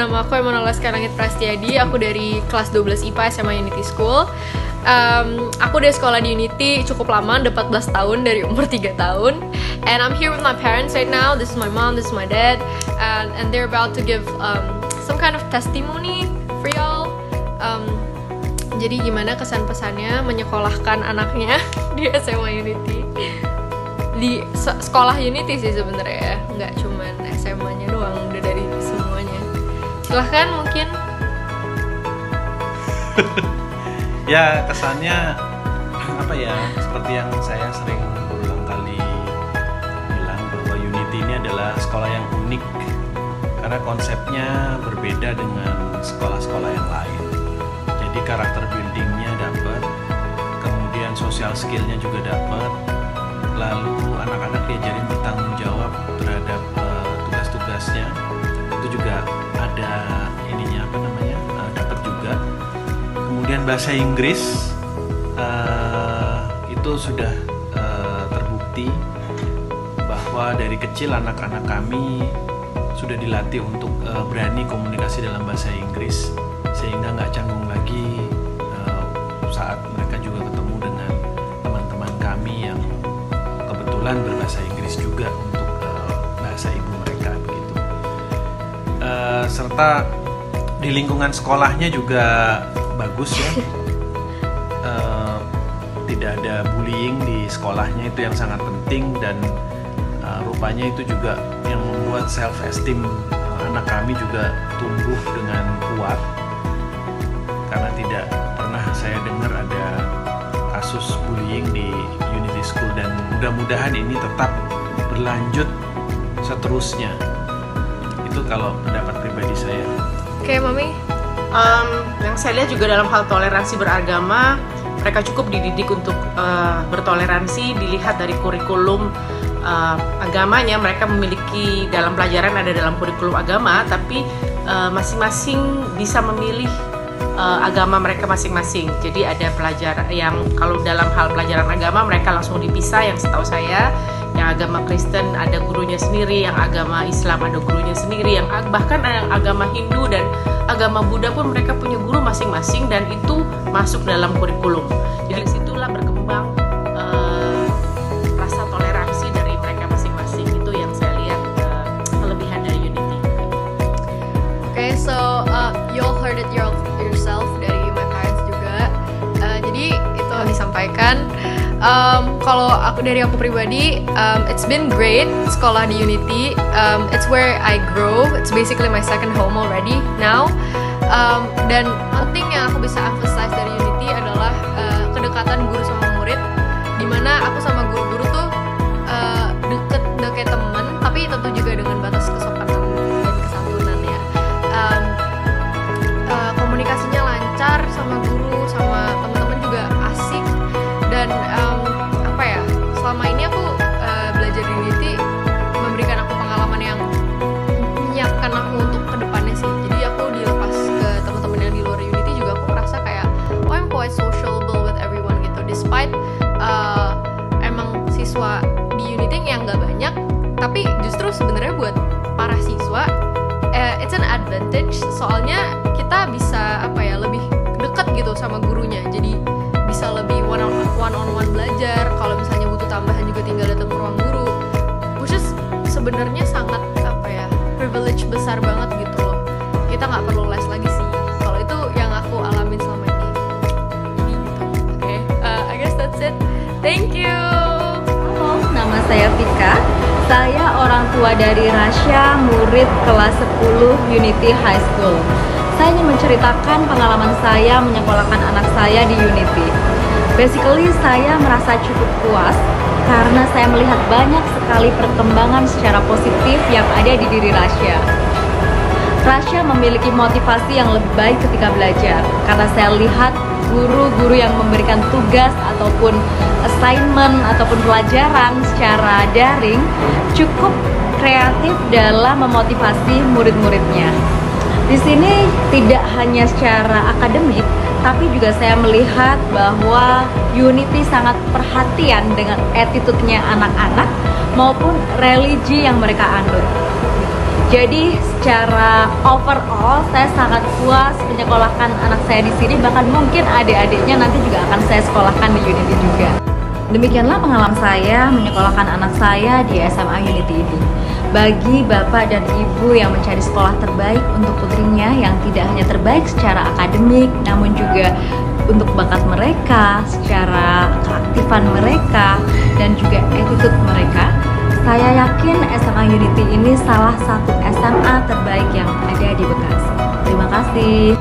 nama aku Emanuela Langit Prastiadi. Aku dari kelas 12 IPA SMA Unity School. Aku udah sekolah di Unity cukup lama, udah 14 tahun dari umur 3 tahun. And I'm here with my parents right now. This is my mom, this is my dad. And they're about to give some kind of testimony for y'all. Jadi gimana kesan-pesannya menyekolahkan anaknya di SMA Unity. Di sekolah Unity sih sebenarnya, nggak cuman SMA-nya doang, udah dari semuanya. Silahkan mungkin. Ya kesannya apa ya, seperti yang saya sering berulang kali bilang bahwa Unity ini adalah sekolah yang unik karena konsepnya berbeda dengan sekolah-sekolah yang lain. Jadi karakter buildingnya dapat, kemudian social skillnya juga dapat, lalu anak-anak diajarin bertanggung jawab terhadap tugas-tugasnya. Itu juga ada ininya dapat juga. Kemudian bahasa Inggris itu sudah terbukti bahwa dari kecil anak-anak kami sudah dilatih untuk berani komunikasi dalam bahasa Inggris, sehingga nggak canggung lagi saat mereka juga ketemu dengan teman-teman kami yang kebetulan berbahasa Inggris juga untuk bahasa ibu mereka begitu. Serta di lingkungan sekolahnya juga bagus ya. Tidak ada bullying di sekolahnya, itu yang sangat penting, dan rupanya itu juga yang membuat self esteem anak kami juga tumbuh dengan kuat, karena tidak pernah saya dengar ada kasus bullying di Unity School, dan mudah-mudahan ini tetap berlanjut seterusnya. Itu kalau pendapat pribadi saya. Oke, Mami. Yang saya lihat juga dalam hal toleransi beragama, mereka cukup dididik untuk bertoleransi. Dilihat dari kurikulum agamanya, mereka memiliki dalam pelajaran ada dalam kurikulum agama, tapi masing-masing bisa memilih agama mereka masing-masing. Jadi ada pelajaran yang kalau dalam hal pelajaran agama mereka langsung dipisah, yang setahu saya yang agama Kristen ada gurunya sendiri, yang agama Islam ada gurunya sendiri, yang bahkan yang agama Hindu dan agama Buddha pun mereka punya guru masing-masing, dan itu masuk dalam kurikulum. Jadi disitulah berkembang rasa toleransi dari mereka masing-masing. Itu yang saya lihat kelebihan dari Unity. Okay, so you all heard it yourself dari my parents juga. Jadi itu disampaikan. Kalau dari aku pribadi, it's been great sekolah di Unity. It's where I grow. It's basically my second home already now. Dan penting yang aku bisa emphasize dari Unity adalah kedekatan guru sama murid, dimana aku sama guru-guru tuh deket teman, tapi tentu juga dengan batas kesopanan dan kesantunan ya. Komunikasinya lancar sama guru, sama teman-teman juga asik, dan selama ini aku belajar di Unity memberikan aku pengalaman yang menyiapkan aku untuk kedepannya sih. Jadi aku dilepas ke teman-teman yang di luar Unity juga aku merasa kayak I'm quite sociable with everyone gitu. Despite emang siswa di Unity yang nggak banyak, tapi justru sebenarnya buat para siswa it's an advantage, soalnya kita bisa lebih dekat gitu sama gurunya. Jadi bisa lebih one on one belajar. Kalau misalnya butuh tambahan juga tinggal datang ke ruang guru, which is sebenarnya sangat privilege besar banget gitu loh. Kita nggak perlu les lagi sih. Kalau itu yang aku alamin selama ini. Jadi gitu. Okay, I guess that's it. Thank you. Halo, nama saya Vika. Saya orang tua dari Rasya, murid kelas 10 Unity High School. Saya ingin menceritakan pengalaman saya menyekolahkan anak saya di Unity. Basically, saya merasa cukup puas karena saya melihat banyak sekali perkembangan secara positif yang ada di diri Rasya. Rasya memiliki motivasi yang lebih baik ketika belajar, karena saya lihat guru-guru yang memberikan tugas ataupun assignment ataupun pelajaran secara daring cukup kreatif dalam memotivasi murid-muridnya. Di sini tidak hanya secara akademik, tapi juga saya melihat bahwa Unity sangat perhatian dengan attitude-nya anak-anak maupun religi yang mereka anut. Jadi secara overall saya sangat puas menyekolahkan anak saya di sini, bahkan mungkin adik-adiknya nanti juga akan saya sekolahkan di Unity juga. Demikianlah pengalaman saya menyekolahkan anak saya di SMA Unity ini. Bagi bapak dan ibu yang mencari sekolah terbaik untuk putrinya yang tidak hanya terbaik secara akademik, namun juga untuk bakat mereka, secara keaktifan mereka, dan juga attitude mereka, saya yakin SMA Unity ini salah satu SMA terbaik yang ada di Bekasi. Terima kasih.